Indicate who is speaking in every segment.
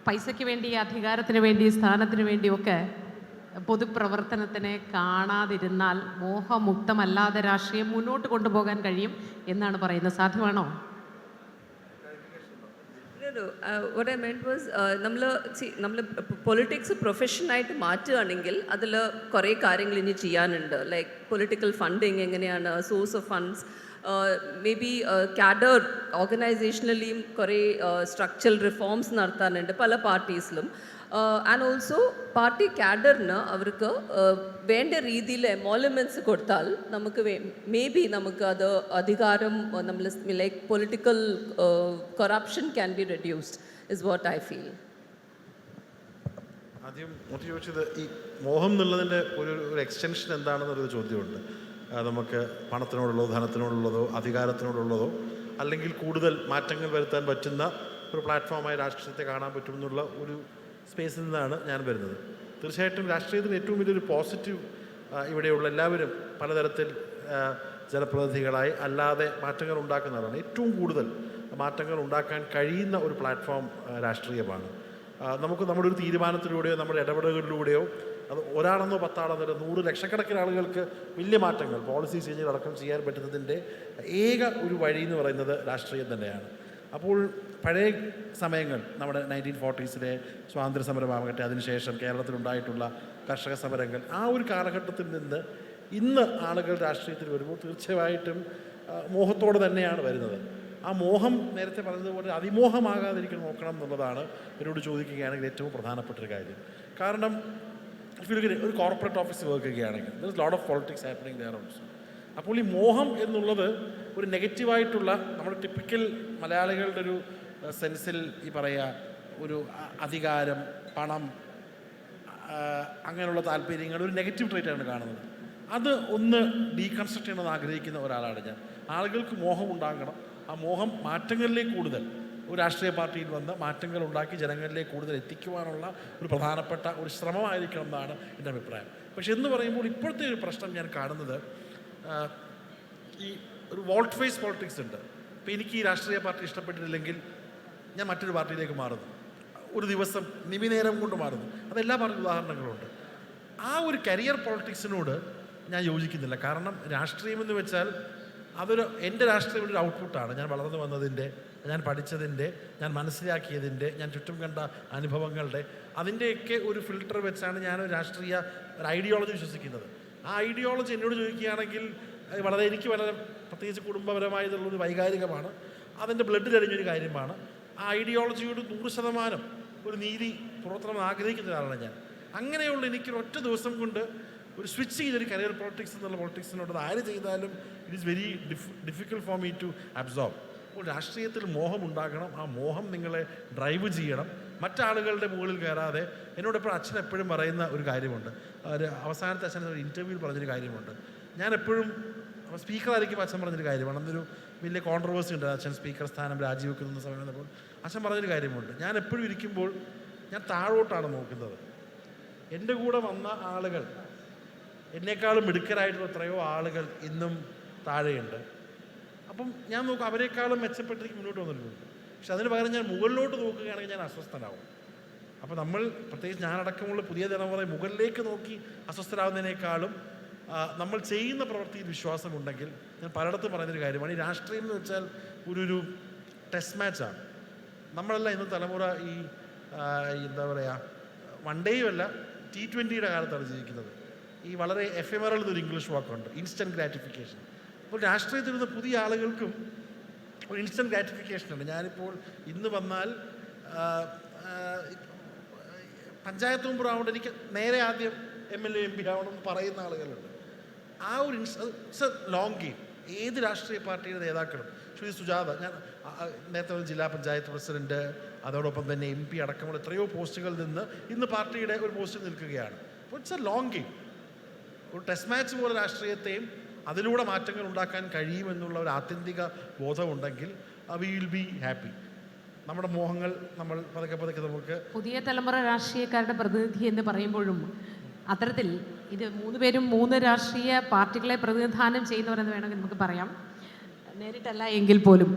Speaker 1: പൈസയ്ക്ക് വേണ്ടി, അധികാരത്തിന് വേണ്ടി, സ്ഥാനത്തിന് വേണ്ടിയൊക്കെ പൊതുപ്രവർത്തനത്തിനെ കാണാതിരുന്നാൽ മോഹമുക്തമല്ലാതെ രാഷ്ട്രീയം മുന്നോട്ട് കൊണ്ടുപോകാൻ കഴിയും എന്നാണ് പറയുന്നത്. സാധ്യമാണോ?
Speaker 2: No, what I meant was നമ്മൾ പൊളിറ്റിക്സ് പ്രൊഫഷനായിട്ട് മാറ്റുകയാണെങ്കിൽ അതിൽ കുറേ കാര്യങ്ങൾ ഇനി ചെയ്യാനുണ്ട്. ലൈക്ക് പൊളിറ്റിക്കൽ ഫണ്ടിങ് എങ്ങനെയാണ്, source of funds, may be cadre ഓർഗനൈസേഷണലിയും കുറേ സ്ട്രക്ചറൽ റിഫോംസ് നടത്താനുണ്ട് പല പാർട്ടീസിലും. ആൻഡ് ഓൾസോ പാർട്ടി കാഡറിന് അവർക്ക് വേണ്ട രീതിയിൽ എമോളുമെൻറ്റ്സ് കൊടുത്താൽ നമുക്ക് മേ ബി നമുക്ക് അത് അധികാരം നമ്മൾ like political corruption can be reduced is what I feel.
Speaker 3: ആദ്യം ചോദിച്ചത് ഈ മോഹം എന്നുള്ളതിൻ്റെ ഒരു എക്സ്റ്റൻഷൻ എന്താണെന്നൊരു ചോദ്യമുണ്ട്. നമുക്ക് പണത്തിനോടുള്ളതോ, ധനത്തിനോടുള്ളതോ, അധികാരത്തിനോടുള്ളതോ, അല്ലെങ്കിൽ കൂടുതൽ മാറ്റങ്ങൾ വരുത്താൻ പറ്റുന്ന ഒരു പ്ലാറ്റ്ഫോമായി രാഷ്ട്രീയത്തെ കാണാൻ പറ്റുമെന്നുള്ള ഒരു സ്പേസിൽ നിന്നാണ് ഞാൻ വരുന്നത്. തീർച്ചയായിട്ടും രാഷ്ട്രീയത്തിന് ഏറ്റവും വലിയൊരു പോസിറ്റീവ് ഇവിടെയുള്ള എല്ലാവരും പലതരത്തിൽ ജനപ്രതിനിധികളായി അല്ലാതെ മാറ്റങ്ങൾ ഉണ്ടാക്കുന്നതാണ്. ഏറ്റവും കൂടുതൽ മാറ്റങ്ങൾ ഉണ്ടാക്കാൻ കഴിയുന്ന ഒരു പ്ലാറ്റ്ഫോം രാഷ്ട്രീയമാണ്. നമുക്ക് നമ്മുടെ ഒരു തീരുമാനത്തിലൂടെയോ നമ്മുടെ ഇടപെടലുകളിലൂടെയോ, അത് ഒരാളെന്നോ 10 ആളെന്നോ 100 ലക്ഷക്കണക്കിന് ആളുകൾക്ക് വലിയ മാറ്റങ്ങൾ പോളിസി ചേഞ്ചുകൾ അടക്കം ചെയ്യാൻ പറ്റുന്നതിൻ്റെ ഏക ഒരു വഴി എന്ന് പറയുന്നത് രാഷ്ട്രീയം തന്നെയാണ്. അപ്പോൾ പഴയ സമയങ്ങൾ, നമ്മുടെ 1940s സ്വാതന്ത്ര്യ സമരമാകട്ടെ, അതിനുശേഷം കേരളത്തിലുണ്ടായിട്ടുള്ള കർഷക സമരങ്ങൾ, ആ ഒരു കാലഘട്ടത്തിൽ നിന്ന് ഇന്ന് ആളുകൾ രാഷ്ട്രീയത്തിൽ വരുമ്പോൾ തീർച്ചയായിട്ടും മോഹത്തോടെ തന്നെയാണ് വരുന്നത്. ആ മോഹം നേരത്തെ പറഞ്ഞതുപോലെ അതിമോഹമാകാതിരിക്കാൻ നോക്കണം എന്നുള്ളതാണ് എന്നോട് ചോദിക്കുകയാണെങ്കിൽ ഏറ്റവും പ്രധാനപ്പെട്ടൊരു കാര്യം. കാരണം ഒരു കോർപ്പറേറ്റ് ഓഫീസ് വർക്ക് ചെയ്യുകയാണെങ്കിൽ there is lot of politics happening there also. അപ്പോൾ ഈ മോഹം എന്നുള്ളത് ഒരു നെഗറ്റീവായിട്ടുള്ള, നമ്മുടെ ടിപ്പിക്കൽ മലയാളികളുടെ ഒരു സെൻസിൽ ഈ പറയുക ഒരു അധികാരം, പണം, അങ്ങനെയുള്ള താല്പര്യങ്ങൾ ഒരു നെഗറ്റീവ് ട്രേറ്റാണ് കാണുന്നത്. അത് ഒന്ന് ഡീകൺസ്ട്രക്ട് ചെയ്യണമെന്ന് ആഗ്രഹിക്കുന്ന ഒരാളാണ് ഞാൻ. ആളുകൾക്ക് മോഹം ഉണ്ടാകണം. ആ മോഹം മാറ്റങ്ങളിലേക്ക് കൂടുതൽ ഒരു രാഷ്ട്രീയ പാർട്ടിയിൽ വന്ന് മാറ്റങ്ങൾ ഉണ്ടാക്കി ജനങ്ങളിലേക്ക് കൂടുതൽ എത്തിക്കുവാനുള്ള ഒരു പ്രധാനപ്പെട്ട ഒരു ശ്രമമായിരിക്കണം എന്നാണ് എൻ്റെ അഭിപ്രായം. പക്ഷെ എന്ന് പറയുമ്പോൾ ഇപ്പോഴത്തെ ഒരു പ്രശ്നം ഞാൻ കാണുന്നത്, ഈ ഒരു വോൾട്ട് ഫേസ് പോളിറ്റിക്സ് ഉണ്ട്. ഇപ്പോൾ എനിക്ക് ഈ രാഷ്ട്രീയ പാർട്ടി ഇഷ്ടപ്പെട്ടിട്ടില്ലെങ്കിൽ ഞാൻ മറ്റൊരു പാർട്ടിയിലേക്ക് മാറുന്നു, ഒരു ദിവസം നിമിനേരം കൊണ്ട് മാറുന്നു. അതെല്ലാ പാർട്ടി ഉദാഹരണങ്ങളുണ്ട്. ആ ഒരു കരിയർ പോളിറ്റിക്സിനോട് ഞാൻ യോജിക്കുന്നില്ല. കാരണം രാഷ്ട്രീയമെന്ന് വെച്ചാൽ അതൊരു, എൻ്റെ രാഷ്ട്രീയം ഒരു ഔട്ട്പുട്ടാണ്. ഞാൻ വളർന്നു വന്നതിൻ്റെ, ഞാൻ പഠിച്ചതിൻ്റെ, ഞാൻ മനസ്സിലാക്കിയതിൻ്റെ, ഞാൻ ചുറ്റും കണ്ട അനുഭവങ്ങളുടെ, അതിൻ്റെയൊക്കെ ഒരു ഫിൽട്ടർ വെച്ചാണ് ഞാനൊരു രാഷ്ട്രീയ ഒരു ഐഡിയോളജി വിശ്വസിക്കുന്നത്. ആ ഐഡിയോളജി എന്നോട് ചോദിക്കുകയാണെങ്കിൽ എനിക്ക് വളരെ പ്രത്യേകിച്ച് കുടുംബപരമായതുള്ളൊരു വൈകാരികമാണ്, അതിൻ്റെ ബ്ലഡിലടിഞ്ഞൊരു കാര്യമാണ്. ആ ഐഡിയോളജിയോട് 100% ഒരു നീതി പുറത്തണം ആഗ്രഹിക്കുന്ന ഒരാളാണ് ഞാൻ. അങ്ങനെയുള്ള എനിക്കൊരൊറ്റ ദിവസം കൊണ്ട് ഒരു സ്വിച്ച് ചെയ്തൊരു കരിയർ പൊളിറ്റിക്സ് എന്നുള്ള പൊളിറ്റിക്സിനോട് ആര് ചെയ്താലും it is very difficult for me to absorb. അപ്പോൾ രാഷ്ട്രീയത്തിൽ മോഹം ഉണ്ടാകണം. ആ മോഹം നിങ്ങളെ ഡ്രൈവ് ചെയ്യണം, മറ്റാളുകളുടെ മുകളിൽ കയറാതെ. എന്നോടെപ്പോഴും അച്ഛൻ എപ്പോഴും പറയുന്ന ഒരു കാര്യമുണ്ട്, ഒരു അവസാനത്തെ അച്ഛൻ ഒരു ഇൻ്റർവ്യൂവിൽ പറഞ്ഞൊരു കാര്യമുണ്ട്. ഞാൻ എപ്പോഴും സ്പീക്കറായിരിക്കും അച്ഛൻ പറഞ്ഞൊരു കാര്യമാണ്. അന്നൊരു വലിയ കോൺട്രവേഴ്സി ഉണ്ട്, അച്ഛൻ സ്പീക്കർ സ്ഥാനം രാജിവെക്കുന്ന സമയം വന്നപ്പോൾ അച്ഛൻ പറഞ്ഞൊരു കാര്യമുണ്ട്, ഞാൻ എപ്പോഴും ഇരിക്കുമ്പോൾ ഞാൻ താഴോട്ടാണ് നോക്കുന്നത്. എൻ്റെ കൂടെ വന്ന ആളുകൾ, എന്നേക്കാളും മിടുക്കരായിട്ടുള്ള എത്രയോ ആളുകൾ ഇന്നും താഴെയുണ്ട്. അപ്പം ഞാൻ നോക്കും അവരെക്കാളും മെച്ചപ്പെട്ടിരിക്കും മുന്നോട്ട് വന്നിട്ടുണ്ട്. പക്ഷെ അതിന് പകരം ഞാൻ മുകളിലോട്ട് നോക്കുകയാണെങ്കിൽ ഞാൻ അസ്വസ്ഥനാവും. അപ്പോൾ നമ്മൾ, പ്രത്യേകിച്ച് ഞാനടക്കമുള്ള പുതിയ തലമുറ മുകളിലേക്ക് നോക്കി അസ്വസ്ഥരാകുന്നതിനേക്കാളും നമ്മൾ ചെയ്യുന്ന പ്രവൃത്തിയിൽ വിശ്വാസമുണ്ടെങ്കിൽ, ഞാൻ പലയിടത്തും പറയുന്നൊരു കാര്യമാണ്, ഈ രാഷ്ട്രീയം എന്ന് വെച്ചാൽ ഒരു ടെസ്റ്റ് മാച്ചാണ്. നമ്മളെല്ലാം ഇന്ന് തലമുറ ഈ എന്താ പറയുക, വൺ ഡേയും അല്ല T20 കാലത്താണ് ജീവിക്കുന്നത്. ഈ വളരെ എഫെമറൽ എന്നൊരു ഇംഗ്ലീഷ് വാക്കുണ്ട്, ഇൻസ്റ്റൻറ്റ് ഗ്രാറ്റിഫിക്കേഷൻ. അപ്പോൾ രാഷ്ട്രീയത്തിൽ നിന്ന് പുതിയ ആളുകൾക്കും ഒരു ഇൻസ്റ്റൻറ്റ് ഗ്രാറ്റിഫിക്കേഷൻ ഉണ്ട്. ഞാനിപ്പോൾ ഇന്ന് വന്നാൽ പഞ്ചായത്ത് മെമ്പർ ആവുകൊണ്ട് എനിക്ക് നേരെ ആദ്യം MLA MP ആവണമെന്ന് പറയുന്ന ആളുകളുണ്ട്. ആ ഒരു ഇറ്റ്സ് എ ലോങ് ഗെയിം. ഏത് രാഷ്ട്രീയ പാർട്ടിയുടെ നേതാക്കളും, ശ്രീ സുജാത, ഞാൻ നേരത്തെ ജില്ലാ പഞ്ചായത്ത് പ്രസിഡന്റ്, അതോടൊപ്പം തന്നെ MP അടക്കമുള്ള എത്രയോ പോസ്റ്റുകളിൽ നിന്ന് ഇന്ന് പാർട്ടിയുടെ ഒരു പോസ്റ്റിൽ നിൽക്കുകയാണ്. അപ്പോൾ ഇറ്റ്സ് എ ലോങ് ഗെയിം. ഒരു ടെസ്റ്റ് മാച്ച് പോലെ രാഷ്ട്രീയത്തെയും അതിലൂടെ മാറ്റങ്ങൾ ഉണ്ടാക്കാൻ കഴിയുമെന്നുള്ള ഒരു ആത്യന്തിക ബോധമുണ്ടെങ്കിൽ വി വിൽ ബി ഹാപ്പി. നമ്മുടെ മോഹങ്ങൾ നമ്മൾ പതുക്കെ പതുക്കെ നമുക്ക്,
Speaker 1: പുതിയ തലമുറ രാഷ്ട്രീയക്കാരുടെ പ്രതിനിധി എന്ന് പറയുമ്പോഴും അത്തരത്തിൽ ഇത് 3 പേരും 3 രാഷ്ട്രീയ പാർട്ടികളെ പ്രതിനിധാനം ചെയ്യുന്നവരെന്ന് വേണമെങ്കിൽ നമുക്ക് പറയാം, നേരിട്ടല്ല എങ്കിൽ പോലും.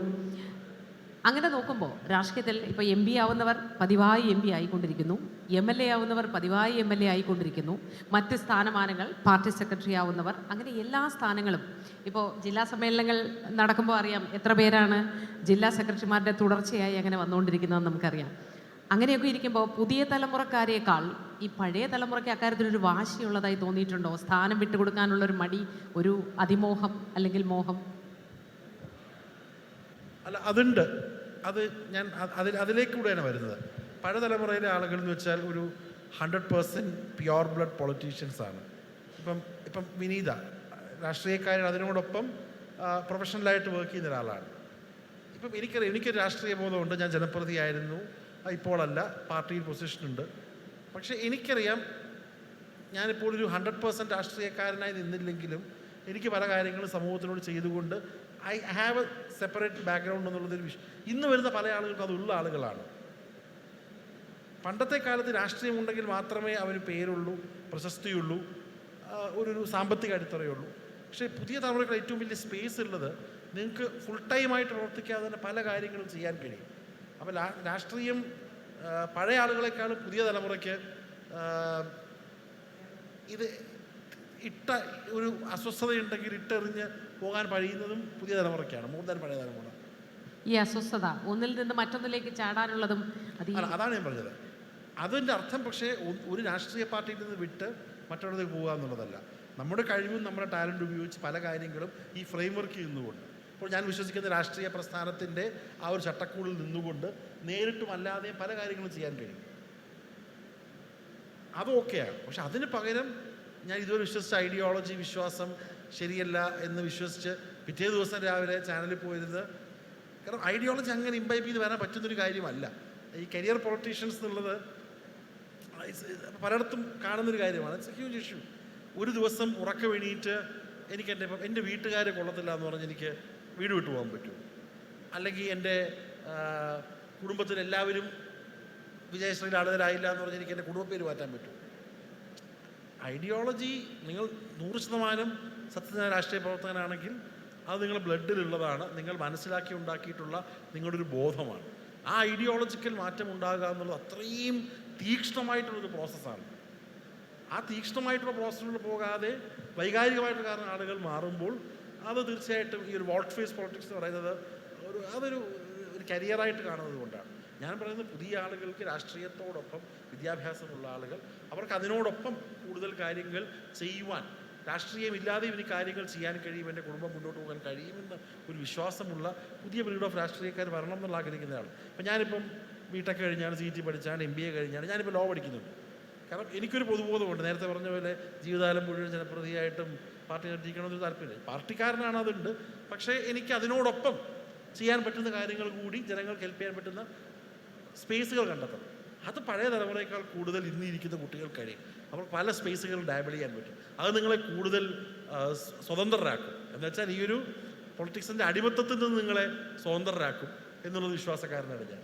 Speaker 1: അങ്ങനെ നോക്കുമ്പോൾ രാഷ്ട്രീയത്തിൽ ഇപ്പോൾ എം പി ആവുന്നവർ പതിവായി എം പി ആയിക്കൊണ്ടിരിക്കുന്നു, MLA ആവുന്നവർ പതിവായി MLA ആയിക്കൊണ്ടിരിക്കുന്നു, മറ്റ് സ്ഥാനമാനങ്ങൾ പാർട്ടി സെക്രട്ടറി ആവുന്നവർ, അങ്ങനെ എല്ലാ സ്ഥാനങ്ങളും ഇപ്പോൾ ജില്ലാ സമ്മേളനങ്ങൾ നടക്കുമ്പോൾ അറിയാം എത്ര പേരാണ് ജില്ലാ സെക്രട്ടറിമാരുടെ തുടർച്ചയായി അങ്ങനെ വന്നുകൊണ്ടിരിക്കുന്നതെന്ന് നമുക്കറിയാം. അങ്ങനെയൊക്കെ ഇരിക്കുമ്പോൾ പുതിയ തലമുറക്കാരേക്കാൾ ഈ പഴയ തലമുറയ്ക്ക് അക്കാര്യത്തിലൊരു വാശിയുള്ളതായി തോന്നിയിട്ടുണ്ടോ? സ്ഥാനം വിട്ടുകൊടുക്കാനുള്ളൊരു മടി, ഒരു അതിമോഹം അല്ലെങ്കിൽ മോഹം?
Speaker 3: അല്ല, അതുണ്ട്. അത് ഞാൻ അതിലേക്കൂടെയാണ് വരുന്നത്. പഴയ തലമുറയിലെ ആളുകൾ എന്ന് വെച്ചാൽ ഒരു 100% പ്യുവർ ബ്ലഡ് പൊളിറ്റീഷ്യൻസാണ്. ഇപ്പം വിനീത രാഷ്ട്രീയക്കാരൻ, അതിനോടൊപ്പം പ്രൊഫഷണലായിട്ട് വർക്ക് ചെയ്യുന്ന ഒരാളാണ്. ഇപ്പം എനിക്കൊരു രാഷ്ട്രീയ ബോധമുണ്ട്. ഞാൻ ജനപ്രതിയായിരുന്നു, ഇപ്പോഴല്ല, പാർട്ടിയിൽ പൊസിഷനുണ്ട്. പക്ഷേ എനിക്കറിയാം ഞാനിപ്പോൾ ഒരു 100% രാഷ്ട്രീയക്കാരനായി നിന്നില്ലെങ്കിലും എനിക്ക് പല കാര്യങ്ങളും സമൂഹത്തിനോട് ചെയ്തുകൊണ്ട് I have A separate background എന്നുള്ളതൊരു ഇന്ന് വരുന്ന പല ആളുകൾക്കും അതുള്ള ആളുകളാണ്. പണ്ടത്തെ കാലത്ത് രാഷ്ട്രീയമുണ്ടെങ്കിൽ മാത്രമേ അവന് പേരുള്ളൂ, പ്രശസ്തിയുള്ളൂ, ഒരു സാമ്പത്തിക അടിത്തറയുള്ളൂ. പക്ഷേ പുതിയ തലമുറയ്ക്ക് ഏറ്റവും വലിയ സ്പേസ് ഉള്ളത് നിങ്ങൾക്ക് ഫുൾ ടൈമായിട്ട് പ്രവർത്തിക്കാതെ തന്നെ പല കാര്യങ്ങളും ചെയ്യാൻ കഴിയും. അപ്പോൾ രാഷ്ട്രീയം പഴയ ആളുകളെക്കാളും പുതിയ തലമുറയ്ക്ക് ഇത് ഒരു അസ്വസ്ഥതയുണ്ടെങ്കിൽ ഇട്ടെറിഞ്ഞ് പോകാൻ കഴിയുന്നതും പുതിയ തലമുറയ്ക്കാണ്, മൂന്നാൻ പഴയ തലമുറ.
Speaker 1: ഈ അസ്വസ്ഥത ഒന്നിൽ നിന്ന് മറ്റൊന്നിലേക്ക് ചാടാനുള്ളതും
Speaker 3: അതാണ് ഞാൻ പറഞ്ഞത്. അതിൻ്റെ അർത്ഥം പക്ഷേ ഒരു രാഷ്ട്രീയ പാർട്ടിയിൽ നിന്ന് വിട്ട് മറ്റൊരിടത്തേക്ക് പോകുക എന്നുള്ളതല്ല. നമ്മുടെ കഴിവും നമ്മുടെ ടാലൻറ്റ് ഉപയോഗിച്ച് പല കാര്യങ്ങളും ഈ ഫ്രെയിം വർക്കിൽ നിന്നുകൊണ്ട്, ഇപ്പോൾ ഞാൻ വിശ്വസിക്കുന്ന രാഷ്ട്രീയ പ്രസ്ഥാനത്തിൻ്റെ ആ ഒരു ചട്ടക്കൂടിൽ നിന്നുകൊണ്ട് നേരിട്ടും അല്ലാതെയും പല കാര്യങ്ങളും ചെയ്യാൻ കഴിയും. അതൊക്കെയാണ്. പക്ഷെ അതിന് പകരം ഞാൻ ഇതുവരെ വിശ്വസിച്ച ഐഡിയോളജി, വിശ്വാസം ശരിയല്ല എന്ന് വിശ്വസിച്ച് പിറ്റേ ദിവസം രാവിലെ ചാനലിൽ പോയിരുന്നത്. കാരണം ഐഡിയോളജി അങ്ങനെ ഇംബൈബ് ചെയ്ത് വരാൻ പറ്റുന്നൊരു കാര്യമല്ല. ഈ കരിയർ പൊളിറ്റീഷ്യൻസ് എന്നുള്ളത് പലയിടത്തും കാണുന്നൊരു കാര്യമാണ്. It's A huge issue. ഒരു ദിവസം ഉറക്കം എണീറ്റ് എനിക്ക് എൻ്റെ വീട്ടുകാരെ കൊള്ളത്തില്ല എന്ന് പറഞ്ഞ് എനിക്ക് വീട് വിട്ടു പോകാൻ പറ്റും, അല്ലെങ്കിൽ എൻ്റെ കുടുംബത്തിലെല്ലാവരും വിജയശ്രീയിൽ ആളുകളായില്ല എന്ന് പറഞ്ഞ് എനിക്ക് എൻ്റെ കുടുംബപ്പേര് മാറ്റാൻ പറ്റും. ഐഡിയോളജി നിങ്ങൾ 100% സത്യമായ രാഷ്ട്രീയ പ്രവർത്തകനാണെങ്കിൽ അത് നിങ്ങളുടെ ബ്ലഡിലുള്ളതാണ്, നിങ്ങൾ മനസ്സിലാക്കി ഉണ്ടാക്കിയിട്ടുള്ള നിങ്ങളുടെ ഒരു ബോധമാണ്. ആ ഐഡിയോളജിക്കൽ മാറ്റം ഉണ്ടാകുക എന്നുള്ളത് അത്രയും തീക്ഷ്ണമായിട്ടുള്ളൊരു പ്രോസസ്സാണ്. ആ തീക്ഷ്ണമായിട്ടുള്ള പ്രോസസ്സിലൂടെ പോകാതെ വൈകാരികമായിട്ടുള്ള കാരണം ആളുകൾ മാറുമ്പോൾ അത് തീർച്ചയായിട്ടും ഈ ഒരു വോൾട്ട് ഫേസ് പൊളിറ്റിക്സ് എന്ന് പറയുന്നത് അതൊരു കരിയറായിട്ട് കാണുന്നത് കൊണ്ടാണ് ഞാൻ പറയുന്നത്. പുതിയ ആളുകൾക്ക് രാഷ്ട്രീയത്തോടൊപ്പം വിദ്യാഭ്യാസമുള്ള ആളുകൾ അവർക്ക് അതിനോടൊപ്പം കൂടുതൽ കാര്യങ്ങൾ ചെയ്യുവാൻ, രാഷ്ട്രീയമില്ലാതെ ഇവന് കാര്യങ്ങൾ ചെയ്യാൻ കഴിയും, എൻ്റെ കുടുംബം മുന്നോട്ട് പോകാൻ കഴിയുമെന്ന് ഒരു വിശ്വാസമുള്ള പുതിയ ബ്രീഡ് ഓഫ് രാഷ്ട്രീയക്കാർ വരണം എന്നുള്ള ആഗ്രഹിക്കുന്നതാണ്. ഇപ്പം ഞാനിപ്പം ബിടെക് കഴിഞ്ഞാണ്, CET പഠിച്ചാണ്, MBA കഴിഞ്ഞാണ്, ഞാനിപ്പോൾ ലോ പഠിക്കുന്നുണ്ട്. കാരണം എനിക്കൊരു പൊതുബോധമുണ്ട്. നേരത്തെ പറഞ്ഞ പോലെ ജീവിതകാലം മുഴുവൻ ജനപ്രതിയായിട്ടും പാർട്ടി നിർത്തിക്കണമെന്നൊരു താല്പര്യമില്ല. പാർട്ടിക്കാരനാണ്, അതുണ്ട്. പക്ഷേ എനിക്ക് അതിനോടൊപ്പം ചെയ്യാൻ പറ്റുന്ന കാര്യങ്ങൾ കൂടി ജനങ്ങൾക്ക് ഹെൽപ്പ് ചെയ്യാൻ പറ്റുന്ന സ്പേസുകൾ കണ്ടെത്തണം. അത് പഴയ തലമുറയേക്കാൾ കൂടുതൽ ഇന്നിരിക്കുന്ന കുട്ടികൾക്ക് കഴിയും. അവർ പല സ്പേസുകളും ഡാബിൾ ചെയ്യാൻ പറ്റും. അത് നിങ്ങളെ കൂടുതൽ സ്വതന്ത്രരാക്കും. എന്ന് വെച്ചാൽ ഈ ഒരു പൊളിറ്റിക്സിൻ്റെ അടിമത്തത്തിൽ നിന്ന് നിങ്ങളെ സ്വതന്ത്രരാക്കും എന്നുള്ളത് വിശ്വാസക്കാരനാണ് ഞാൻ.